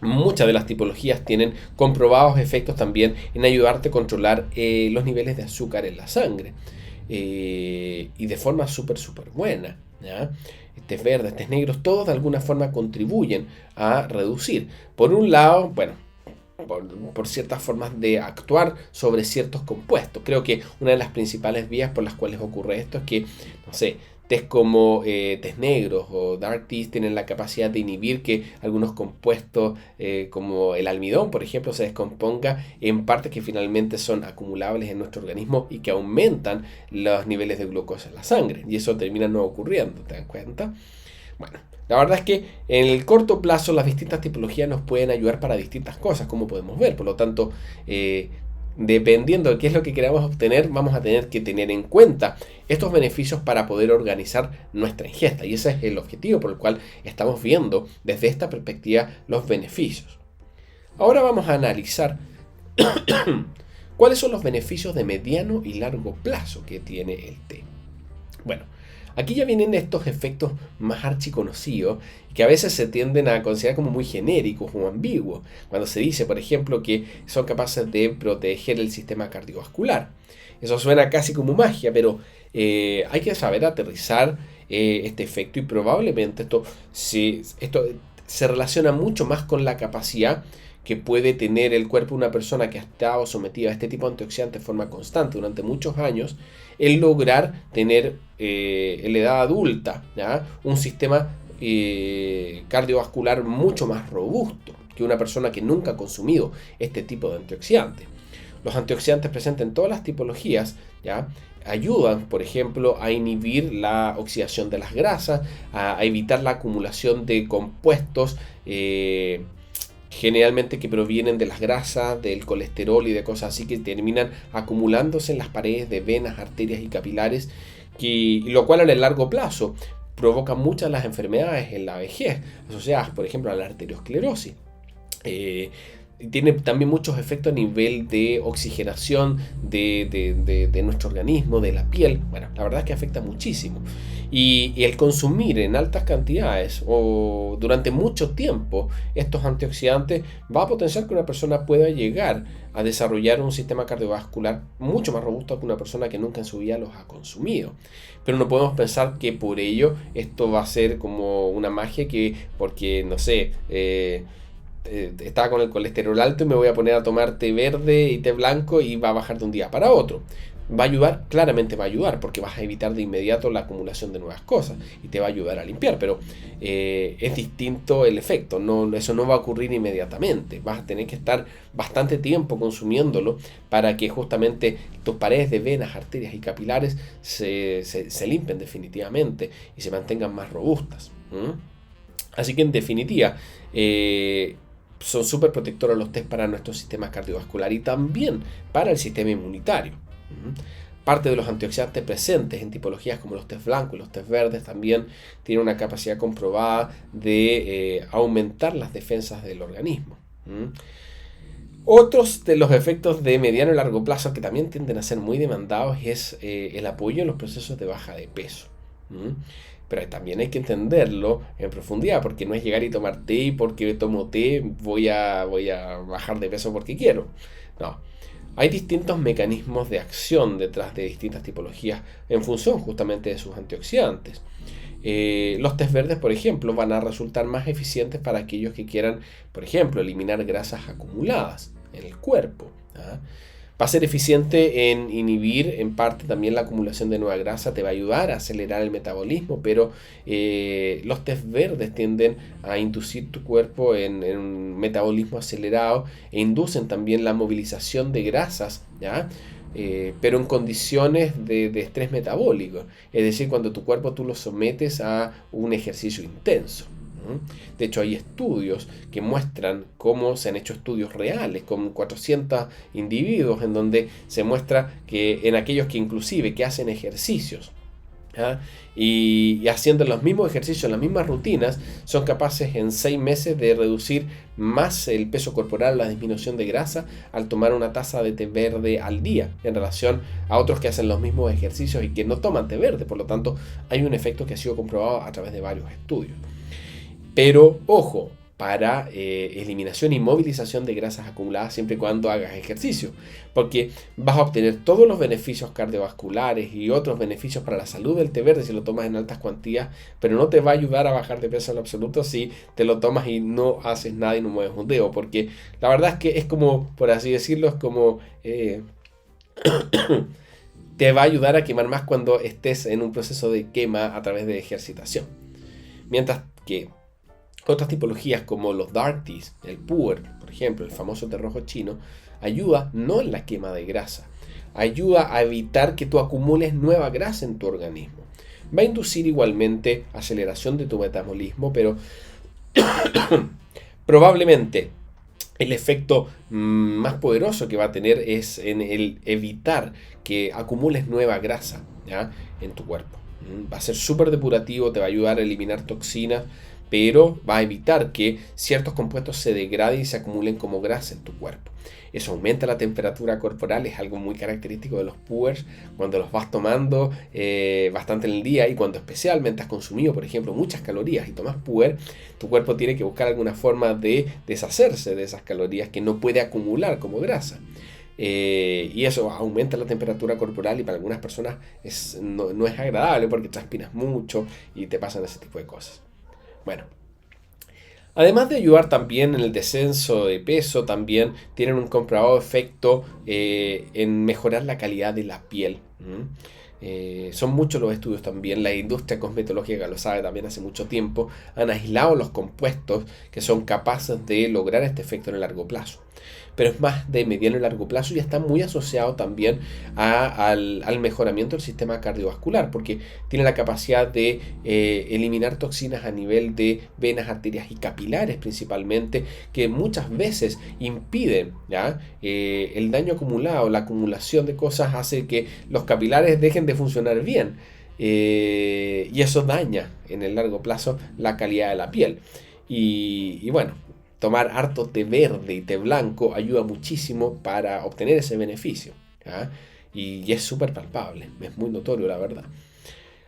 muchas de las tipologías tienen comprobados efectos también en ayudarte a controlar los niveles de azúcar en la sangre. Y de forma súper buena, ¿ya? Tés verdes, tés negros, todos de alguna forma contribuyen a reducir. Por un lado, bueno, por ciertas formas de actuar sobre ciertos compuestos. Creo que una de las principales vías por las cuales ocurre esto es que, no sé, tés como tés negros o dark teas tienen la capacidad de inhibir que algunos compuestos como el almidón, por ejemplo, se descomponga en partes que finalmente son acumulables en nuestro organismo y que aumentan los niveles de glucosa en la sangre. Y eso termina no ocurriendo, ¿te das cuenta? Bueno, la verdad es que en el corto plazo las distintas tipologías nos pueden ayudar para distintas cosas, como podemos ver. Por lo tanto, dependiendo de qué es lo que queramos obtener, vamos a tener que tener en cuenta estos beneficios para poder organizar nuestra ingesta. Y ese es el objetivo por el cual estamos viendo desde esta perspectiva los beneficios. Ahora vamos a analizar cuáles son los beneficios de mediano y largo plazo que tiene el té. Bueno, aquí ya vienen estos efectos más archiconocidos que a veces se tienden a considerar como muy genéricos o ambiguos, cuando se dice, por ejemplo, que son capaces de proteger el sistema cardiovascular. Eso suena casi como magia, pero hay que saber aterrizar este efecto y probablemente esto se relaciona mucho más con la capacidad que puede tener el cuerpo de una persona que ha estado sometida a este tipo de antioxidantes de forma constante durante muchos años, el lograr tener en la edad adulta, ¿ya?, un sistema cardiovascular mucho más robusto que una persona que nunca ha consumido este tipo de antioxidantes. Los antioxidantes presentes en todas las tipologías, ¿ya?, ayudan, por ejemplo, a inhibir la oxidación de las grasas, a evitar la acumulación de compuestos generalmente que provienen de las grasas, del colesterol y de cosas así que terminan acumulándose en las paredes de venas, arterias y capilares, lo cual en el largo plazo provoca muchas de las enfermedades en la vejez, asociadas por ejemplo a la arteriosclerosis. Tiene también muchos efectos a nivel de oxigenación de nuestro organismo, de la piel. Bueno, la verdad es que afecta muchísimo. Y el consumir en altas cantidades o durante mucho tiempo estos antioxidantes va a potenciar que una persona pueda llegar a desarrollar un sistema cardiovascular mucho más robusto que una persona que nunca en su vida los ha consumido. Pero no podemos pensar que por ello esto va a ser como una magia que porque, no sé, estaba con el colesterol alto y me voy a poner a tomar té verde y té blanco y va a bajar de un día para otro. ¿Va a ayudar? Claramente va a ayudar, porque vas a evitar de inmediato la acumulación de nuevas cosas y te va a ayudar a limpiar, pero es distinto el efecto. No, eso no va a ocurrir inmediatamente. Vas a tener que estar bastante tiempo consumiéndolo para que justamente tus paredes de venas, arterias y capilares se limpien definitivamente y se mantengan más robustas. Así que en definitiva, son súper protectores los test para nuestro sistema cardiovascular y también para el sistema inmunitario. Parte de los antioxidantes presentes en tipologías como los test blancos y los test verdes también tienen una capacidad comprobada de aumentar las defensas del organismo. Otros de los efectos de mediano y largo plazo que también tienden a ser muy demandados es el apoyo en los procesos de baja de peso. Pero también hay que entenderlo en profundidad, porque no es llegar y tomar té y porque tomo té voy a bajar de peso porque quiero. No. Hay distintos mecanismos de acción detrás de distintas tipologías en función justamente de sus antioxidantes. Los test verdes, por ejemplo, van a resultar más eficientes para aquellos que quieran, por ejemplo, eliminar grasas acumuladas en el cuerpo. Va a ser eficiente en inhibir en parte también la acumulación de nueva grasa, te va a ayudar a acelerar el metabolismo, pero los test verdes tienden a inducir tu cuerpo en un metabolismo acelerado e inducen también la movilización de grasas, ¿ya? Pero en condiciones de estrés metabólico, es decir, cuando tu cuerpo tú lo sometes a un ejercicio intenso. De hecho, hay estudios que muestran cómo se han hecho estudios reales con 400 individuos en donde se muestra que en aquellos que inclusive que hacen ejercicios y haciendo los mismos ejercicios, las mismas rutinas, son capaces en 6 meses de reducir más el peso corporal, la disminución de grasa al tomar una taza de té verde al día en relación a otros que hacen los mismos ejercicios y que no toman té verde. Por lo tanto, hay un efecto que ha sido comprobado a través de varios estudios. Pero, ojo, para eliminación y movilización de grasas acumuladas siempre y cuando hagas ejercicio, porque vas a obtener todos los beneficios cardiovasculares y otros beneficios para la salud del té verde si lo tomas en altas cuantías, pero no te va a ayudar a bajar de peso en lo absoluto si te lo tomas y no haces nada y no mueves un dedo, porque la verdad es que es como, por así decirlo, es como te va a ayudar a quemar más cuando estés en un proceso de quema a través de ejercitación. Mientras que otras tipologías como los dark teas, el pu'er, por ejemplo, el famoso té rojo chino, ayuda no en la quema de grasa, ayuda a evitar que tú acumules nueva grasa en tu organismo. Va a inducir igualmente aceleración de tu metabolismo, pero probablemente el efecto más poderoso que va a tener es en el evitar que acumules nueva grasa, ¿ya?, en tu cuerpo. Va a ser súper depurativo, te va a ayudar a eliminar toxinas, pero va a evitar que ciertos compuestos se degraden y se acumulen como grasa en tu cuerpo. Eso aumenta la temperatura corporal, es algo muy característico de los pu'ers cuando los vas tomando bastante en el día y cuando especialmente has consumido, por ejemplo, muchas calorías y tomas pu'er, tu cuerpo tiene que buscar alguna forma de deshacerse de esas calorías que no puede acumular como grasa. Y eso aumenta la temperatura corporal y para algunas personas no es agradable porque transpiras mucho y te pasan ese tipo de cosas. Bueno, además de ayudar también en el descenso de peso, también tienen un comprobado efecto en mejorar la calidad de la piel. Son muchos los estudios también, la industria cosmetológica lo sabe también hace mucho tiempo, han aislado los compuestos que son capaces de lograr este efecto en el largo plazo. Pero es más de mediano y largo plazo y está muy asociado también al mejoramiento del sistema cardiovascular, porque tiene la capacidad de eliminar toxinas a nivel de venas, arterias y capilares principalmente, que muchas veces impiden, ¿ya?, el daño acumulado, la acumulación de cosas hace que los capilares dejen de funcionar bien y eso daña en el largo plazo la calidad de la piel. Y bueno, tomar harto té verde y té blanco ayuda muchísimo para obtener ese beneficio, ¿ya? Y es súper palpable, es muy notorio la verdad.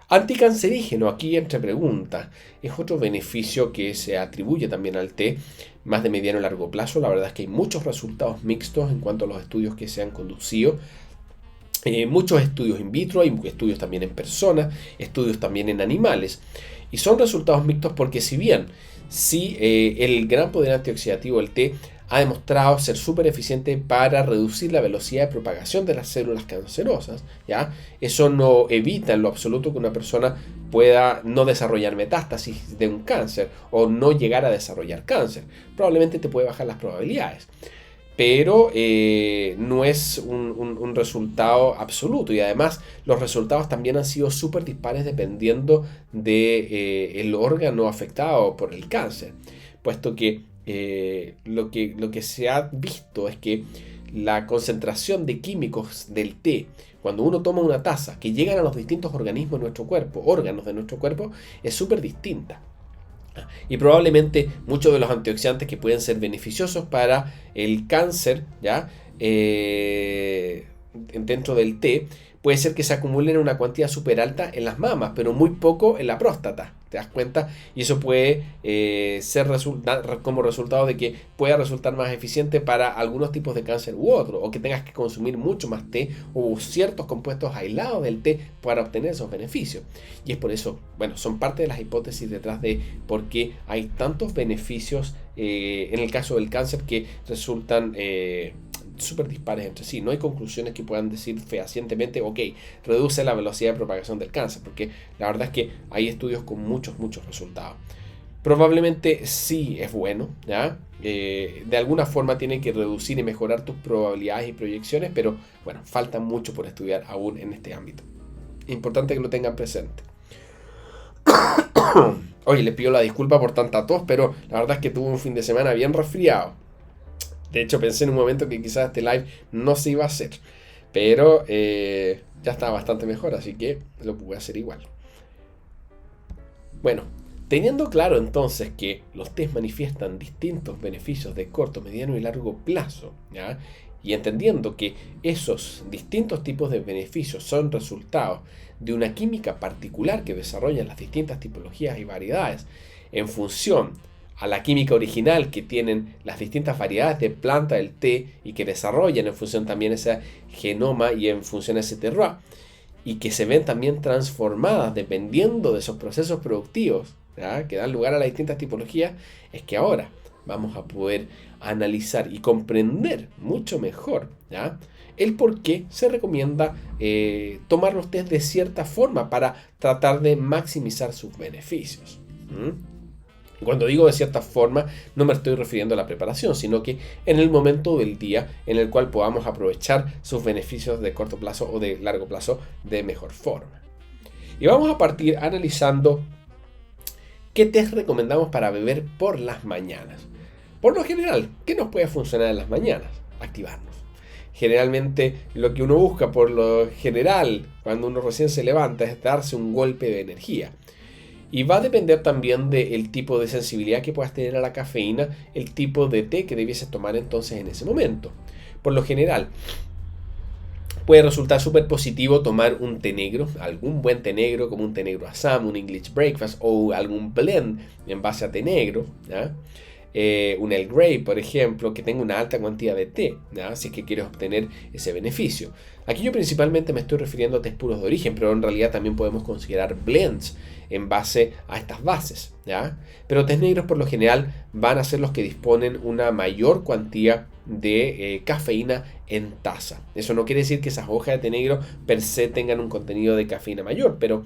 Anticancerígeno, aquí entre preguntas, es otro beneficio que se atribuye también al té, más de mediano y largo plazo. La verdad es que hay muchos resultados mixtos en cuanto a los estudios que se han conducido. Muchos estudios in vitro, hay estudios también en personas, estudios también en animales. Y son resultados mixtos porque si bien el gran poder antioxidativo del té ha demostrado ser súper eficiente para reducir la velocidad de propagación de las células cancerosas, ¿ya? Eso no evita en lo absoluto que una persona pueda no desarrollar metástasis de un cáncer o no llegar a desarrollar cáncer. Probablemente te puede bajar las probabilidades, pero no es un resultado absoluto, y además los resultados también han sido súper dispares dependiendo del órgano afectado por el cáncer, puesto que lo que se ha visto es que la concentración de químicos del té, cuando uno toma una taza, que llegan a los distintos organismos de nuestro cuerpo, órganos de nuestro cuerpo, es súper distinta. Y probablemente muchos de los antioxidantes que pueden ser beneficiosos para el cáncer, ¿ya? Dentro del té, puede ser que se acumulen en una cantidad súper alta en las mamas, pero muy poco en la próstata. ¿Te das cuenta? Y eso puede ser como resultado de que pueda resultar más eficiente para algunos tipos de cáncer u otro, o que tengas que consumir mucho más té o ciertos compuestos aislados del té para obtener esos beneficios. Y es por eso, bueno, son parte de las hipótesis detrás de por qué hay tantos beneficios en el caso del cáncer que resultan súper dispares entre sí. No hay conclusiones que puedan decir fehacientemente, ok, reduce la velocidad de propagación del cáncer, porque la verdad es que hay estudios con muchos resultados. Probablemente sí es bueno, ¿ya? De alguna forma tiene que reducir y mejorar tus probabilidades y proyecciones, pero bueno, falta mucho por estudiar aún en este ámbito. Importante que lo tengan presente. Oye, les pido la disculpa por tanta tos, pero la verdad es que tuve un fin de semana bien resfriado. De hecho, pensé en un momento que quizás este live no se iba a hacer, pero ya estaba bastante mejor, así que lo pude hacer igual. Bueno, teniendo claro entonces que los test manifiestan distintos beneficios de corto, mediano y largo plazo, ¿ya? Y entendiendo que esos distintos tipos de beneficios son resultados de una química particular que desarrollan las distintas tipologías y variedades en función a la química original que tienen las distintas variedades de planta del té y que desarrollan en función también ese genoma y en función a ese terroir, y que se ven también transformadas dependiendo de esos procesos productivos, ¿ya? Que dan lugar a las distintas tipologías, es que ahora vamos a poder analizar y comprender mucho mejor, ¿ya? El por qué se recomienda tomar los test de cierta forma para tratar de maximizar sus beneficios. Cuando digo de cierta forma, no me estoy refiriendo a la preparación, sino que en el momento del día en el cual podamos aprovechar sus beneficios de corto plazo o de largo plazo de mejor forma. Y vamos a partir analizando qué test recomendamos para beber por las mañanas. Por lo general, ¿qué nos puede funcionar en las mañanas? Activarnos. Generalmente lo que uno busca por lo general cuando uno recién se levanta es darse un golpe de energía. Y va a depender también del tipo de sensibilidad que puedas tener a la cafeína, el tipo de té que debieses tomar entonces en ese momento. Por lo general, puede resultar súper positivo tomar un té negro, algún buen té negro como un té negro Assam, un English Breakfast o algún blend en base a té negro, ¿ya? Un Earl Grey, por ejemplo, que tenga una alta cantidad de té, ¿ya? Si es que quieres obtener ese beneficio. Aquí yo principalmente me estoy refiriendo a tés puros de origen, pero en realidad también podemos considerar blends en base a estas bases, ¿ya? Pero tés negros por lo general van a ser los que disponen una mayor cuantía de cafeína en taza. Eso no quiere decir que esas hojas de té negro per se tengan un contenido de cafeína mayor, pero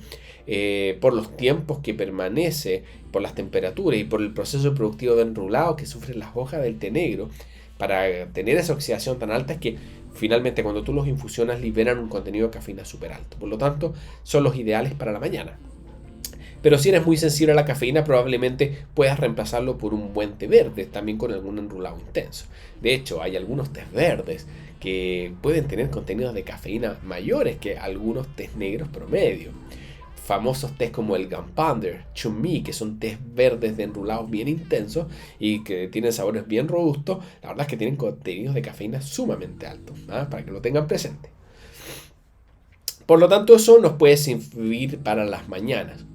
por los tiempos que permanece, por las temperaturas y por el proceso productivo de enrulado que sufren las hojas del té negro, para tener esa oxidación tan alta es que finalmente cuando tú los infusionas liberan un contenido de cafeína súper alto. Por lo tanto, son los ideales para la mañana. Pero si eres muy sensible a la cafeína, probablemente puedas reemplazarlo por un buen té verde, también con algún enrulado intenso. De hecho, hay algunos tés verdes que pueden tener contenidos de cafeína mayores que algunos tés negros promedio. Famosos tés como el Gunpowder, Chummi, que son tés verdes de enrulados bien intensos y que tienen sabores bien robustos, la verdad es que tienen contenidos de cafeína sumamente altos, ¿ah? Para que lo tengan presente. Por lo tanto, eso nos puede servir para las mañanas.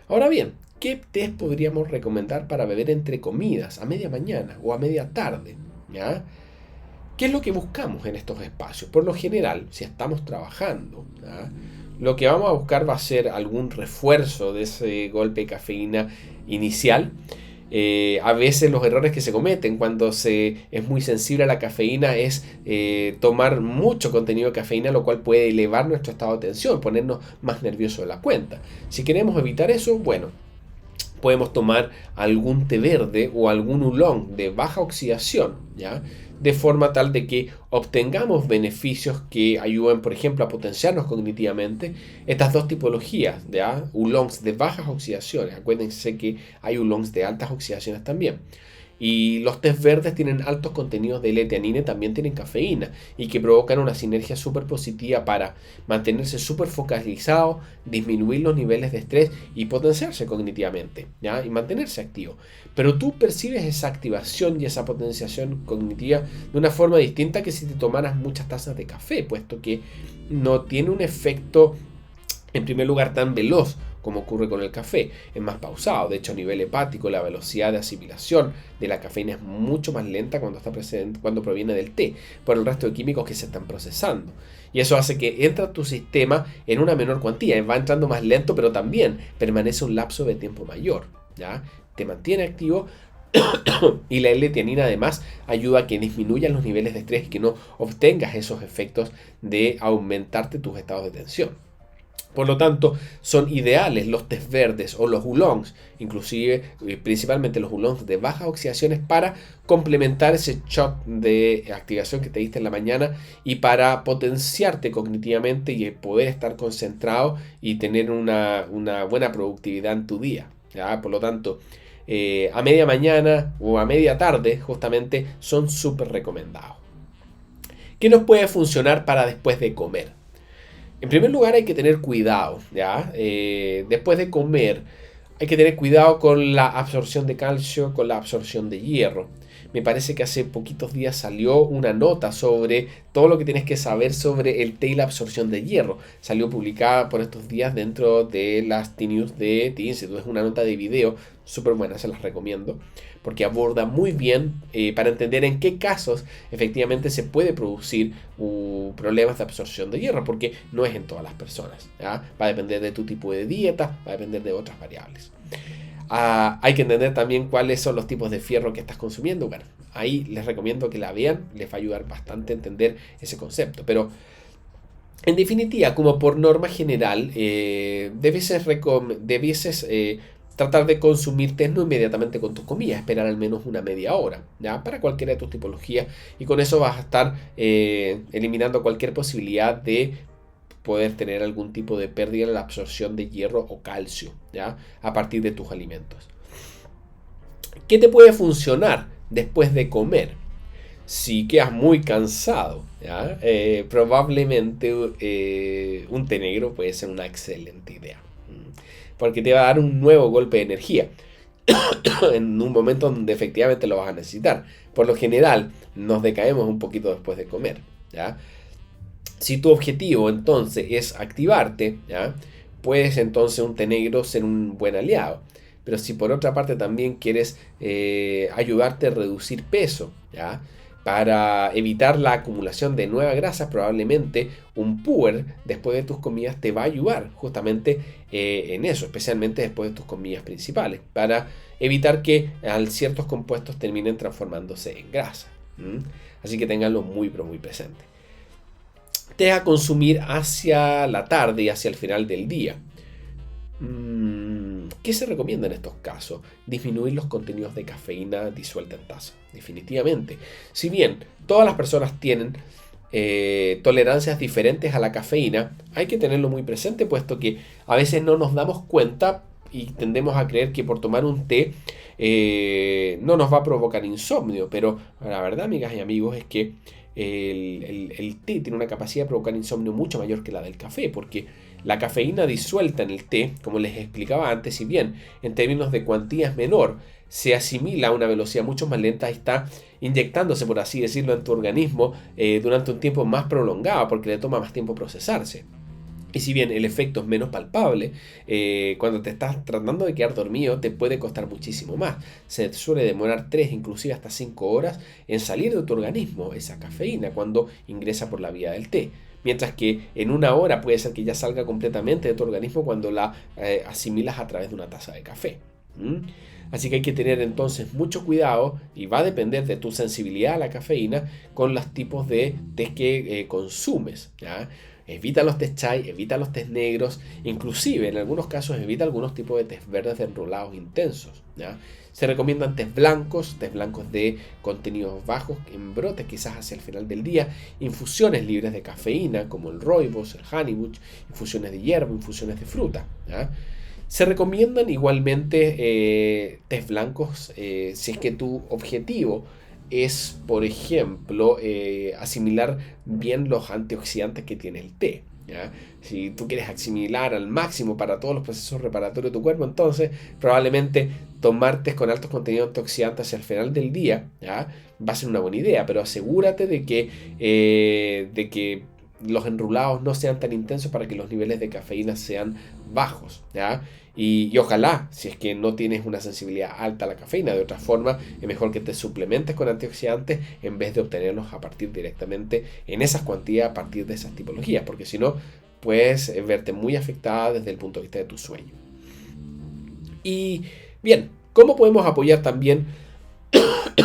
Ahora bien, ¿qué test podríamos recomendar para beber entre comidas, a media mañana o a media tarde? ¿Ya? ¿Qué es lo que buscamos en estos espacios? Por lo general, si estamos trabajando, ¿ya? Lo que vamos a buscar va a ser algún refuerzo de ese golpe de cafeína inicial A veces los errores que se cometen cuando se es muy sensible a la cafeína es tomar mucho contenido de cafeína, lo cual puede elevar nuestro estado de tensión, ponernos más nerviosos de la cuenta. Si queremos evitar eso, bueno, podemos tomar algún té verde o algún oolong de baja oxidación, ¿ya? De forma tal de que obtengamos beneficios que ayuden, por ejemplo, a potenciarnos cognitivamente. Estas dos tipologías, ¿ya? Oolongs de bajas oxidaciones, acuérdense que hay oolongs de altas oxidaciones también. Y los tés verdes tienen altos contenidos de L-teanina y también tienen cafeína y que provocan una sinergia súper positiva para mantenerse súper focalizado, disminuir los niveles de estrés y potenciarse cognitivamente, ¿ya? Y mantenerse activo. Pero tú percibes esa activación y esa potenciación cognitiva de una forma distinta que si te tomaras muchas tazas de café, puesto que no tiene un efecto, en primer lugar, tan veloz como ocurre con el café, es más pausado. De hecho, a nivel hepático, la velocidad de asimilación de la cafeína es mucho más lenta cuando está presente, cuando proviene del té, por el resto de químicos que se están procesando. Y eso hace que entra a tu sistema en una menor cuantía, va entrando más lento, pero también permanece un lapso de tiempo mayor, ¿ya? Te mantiene activo. Y la L-teanina además ayuda a que disminuyan los niveles de estrés y que no obtengas esos efectos de aumentarte tus estados de tensión. Por lo tanto, son ideales los tés verdes o los oolongs, inclusive principalmente los oolongs de bajas oxidaciones, para complementar ese shot de activación que te diste en la mañana y para potenciarte cognitivamente y poder estar concentrado y tener una buena productividad en tu día, ¿ya? Por lo tanto, a media mañana o a media tarde justamente son súper recomendados. ¿Qué nos puede funcionar para después de comer? En primer lugar hay que tener cuidado, ¿ya? Después de comer hay que tener cuidado con la absorción de calcio, con la absorción de hierro. Me parece que hace poquitos días salió una nota sobre todo lo que tienes que saber sobre el té y la absorción de hierro. Salió publicada por estos días dentro de las T-News de T-Institute. Es una nota de video súper buena, se las recomiendo, porque aborda muy bien para entender en qué casos efectivamente se puede producir problemas de absorción de hierro, porque no es en todas las personas, ¿ya? Va a depender de tu tipo de dieta, va a depender de otras variables. Hay que entender también cuáles son los tipos de fierro que estás consumiendo. Bueno, ahí les recomiendo que la vean, les va a ayudar bastante a entender ese concepto. Pero en definitiva, como por norma general, debieses tratar de consumir té no inmediatamente con tus comidas, esperar al menos una media hora, ¿ya? Para cualquiera de tus tipologías, y con eso vas a estar eliminando cualquier posibilidad de poder tener algún tipo de pérdida en la absorción de hierro o calcio, ¿ya? A partir de tus alimentos. ¿Qué te puede funcionar después de comer? Si quedas muy cansado, ¿ya? Probablemente un té negro puede ser una excelente idea, porque te va a dar un nuevo golpe de energía en un momento donde efectivamente lo vas a necesitar. Por lo general nos decaemos un poquito después de comer, ¿ya? Si tu objetivo entonces es activarte, ¿ya? Puedes entonces un té negro ser un buen aliado. Pero si por otra parte también quieres ayudarte a reducir peso, ¿ya? Para evitar la acumulación de nueva grasa, probablemente un puer después de tus comidas te va a ayudar justamente en eso, especialmente después de tus comidas principales, para evitar que ciertos compuestos terminen transformándose en grasa. Así que ténganlo muy pero muy presente. Te a consumir hacia la tarde y hacia el final del día. ¿Qué se recomienda en estos casos? Disminuir los contenidos de cafeína disuelta en taza. Definitivamente. Si bien todas las personas tienen tolerancias diferentes a la cafeína, hay que tenerlo muy presente, puesto que a veces no nos damos cuenta y tendemos a creer que por tomar un té no nos va a provocar insomnio. Pero la verdad, amigas y amigos, es que el té tiene una capacidad de provocar insomnio mucho mayor que la del café, porque la cafeína disuelta en el té, como les explicaba antes, si bien en términos de cuantía es menor, se asimila a una velocidad mucho más lenta y está inyectándose, por así decirlo, en tu organismo durante un tiempo más prolongado, porque le toma más tiempo procesarse. Y si bien el efecto es menos palpable, cuando te estás tratando de quedar dormido te puede costar muchísimo más. Se suele demorar 3, inclusive hasta 5 horas en salir de tu organismo esa cafeína cuando ingresa por la vía del té. Mientras que en 1 hora puede ser que ya salga completamente de tu organismo cuando la asimilas a través de una taza de café. Así que hay que tener entonces mucho cuidado y va a depender de tu sensibilidad a la cafeína con los tipos de té que consumes, ¿ya? Evita los tés chai, evita los tés negros, inclusive en algunos casos evita algunos tipos de tés verdes de enrolados intensos, ¿ya? Se recomiendan tés blancos de contenidos bajos en brotes quizás hacia el final del día, infusiones libres de cafeína como el rooibos, el honeybush, infusiones de hierba, infusiones de fruta, ¿ya? Se recomiendan igualmente tés blancos si es que tu objetivo es, por ejemplo, asimilar bien los antioxidantes que tiene el té, ¿ya? Si tú quieres asimilar al máximo para todos los procesos reparatorios de tu cuerpo, entonces probablemente tomar tés con altos contenidos antioxidantes hacia el final del día, ¿ya? Va a ser una buena idea, pero asegúrate de que los enrulados no sean tan intensos para que los niveles de cafeína sean bajos, ¿ya? Y ojalá, si es que no tienes una sensibilidad alta a la cafeína, de otra forma, es mejor que te suplementes con antioxidantes en vez de obtenerlos a partir directamente en esas cuantías, a partir de esas tipologías, porque si no, puedes verte muy afectada desde el punto de vista de tu sueño. Y bien, ¿cómo podemos apoyar también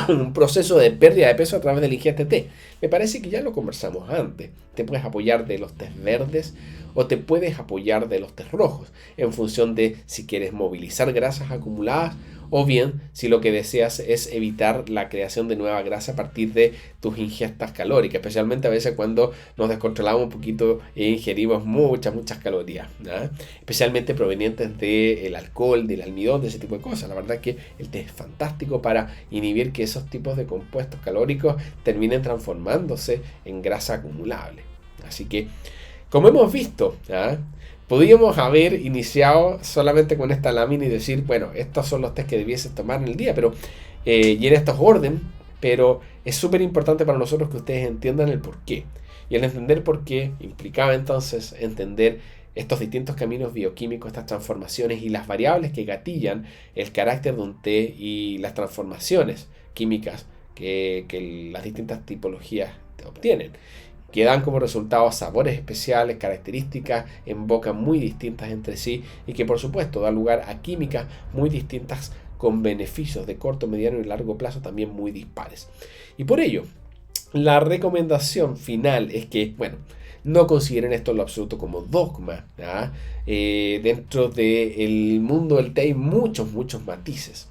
un proceso de pérdida de peso a través de la ingesta de té? Me parece que ya lo conversamos antes. Te puedes apoyar de los tés verdes o te puedes apoyar de los tés rojos en función de si quieres movilizar grasas acumuladas o bien si lo que deseas es evitar la creación de nueva grasa a partir de tus ingestas calóricas, especialmente a veces cuando nos descontrolamos un poquito e ingerimos muchas calorías, ¿no? Especialmente provenientes del alcohol, del almidón, de ese tipo de cosas. La verdad es que el té es fantástico para inhibir que esos tipos de compuestos calóricos terminen transformándose en grasa acumulable. Así que, como hemos visto, ¿ya? Podríamos haber iniciado solamente con esta lámina y decir, bueno, estos son los tés que debieses tomar en el día, pero y en estos orden, pero es súper importante para nosotros que ustedes entiendan el por qué. Y el entender por qué implicaba entonces entender estos distintos caminos bioquímicos, estas transformaciones y las variables que gatillan el carácter de un té y las transformaciones químicas que las distintas tipologías obtienen, que dan como resultado sabores especiales, características en boca muy distintas entre sí y que por supuesto da lugar a químicas muy distintas con beneficios de corto, mediano y largo plazo también muy dispares. Y por ello, la recomendación final es que, bueno, no consideren esto en lo absoluto como dogma, ¿ya? Dentro del mundo del té hay muchos matices.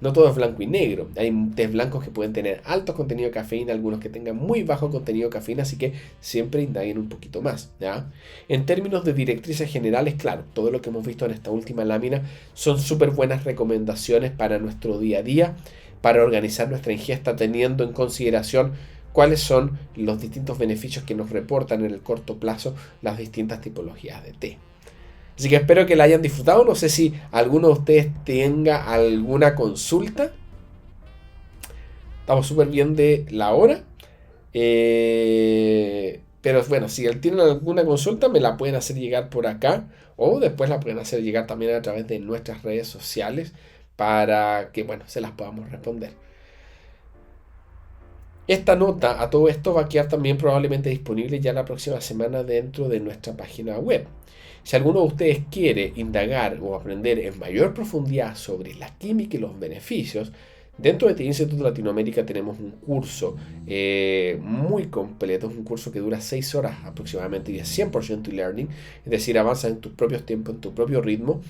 No todo es blanco y negro. Hay tés blancos que pueden tener alto contenido de cafeína, algunos que tengan muy bajo contenido de cafeína, así que siempre indaguen un poquito más, ¿ya? En términos de directrices generales, claro, todo lo que hemos visto en esta última lámina son súper buenas recomendaciones para nuestro día a día, para organizar nuestra ingesta teniendo en consideración cuáles son los distintos beneficios que nos reportan en el corto plazo las distintas tipologías de té. Así que espero que la hayan disfrutado. No sé si alguno de ustedes tenga alguna consulta. Estamos súper bien de la hora. Pero bueno, si tienen alguna consulta me la pueden hacer llegar por acá. O después la pueden hacer llegar también a través de nuestras redes sociales para que, bueno, se las podamos responder. Esta nota a todo esto va a quedar también probablemente disponible ya la próxima semana dentro de nuestra página web. Si alguno de ustedes quiere indagar o aprender en mayor profundidad sobre la química y los beneficios, dentro de TI Instituto Latinoamérica tenemos un curso muy completo, es un curso que dura 6 horas aproximadamente y es 100% e-learning, es decir, avanza en tus propios tiempos, en tu propio ritmo,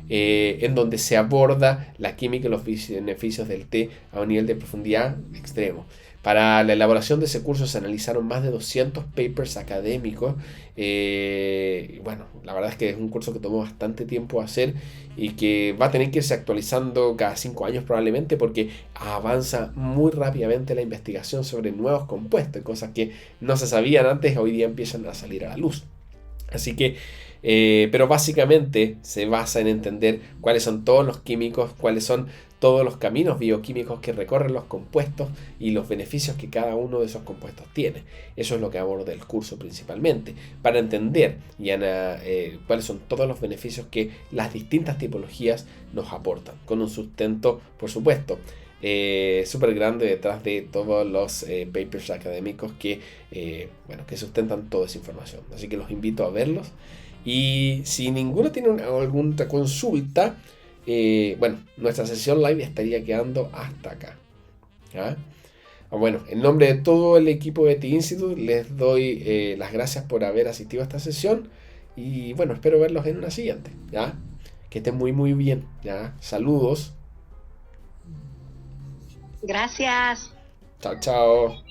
en donde se aborda la química y los beneficios del té a un nivel de profundidad extremo. Para la elaboración de ese curso se analizaron más de 200 papers académicos. Bueno, la verdad es que es un curso que tomó bastante tiempo hacer y que va a tener que irse actualizando cada 5 años probablemente porque avanza muy rápidamente la investigación sobre nuevos compuestos, cosas que no se sabían antes, hoy día empiezan a salir a la luz. Así que, pero básicamente se basa en entender cuáles son todos los químicos, cuáles son todos los caminos bioquímicos que recorren los compuestos y los beneficios que cada uno de esos compuestos tiene. Eso es lo que aborda el curso principalmente, para entender cuáles son todos los beneficios que las distintas tipologías nos aportan, con un sustento, por supuesto, súper grande detrás de todos los papers académicos que sustentan toda esa información. Así que los invito a verlos. Y si ninguno tiene alguna consulta, bueno, nuestra sesión live estaría quedando hasta acá. ¿Ya? Bueno, en nombre de todo el equipo de T-Institute les doy las gracias por haber asistido a esta sesión y bueno, espero verlos en una siguiente, ¿ya? Que estén muy muy bien, ¿ya? Saludos. Gracias. Chao, chao.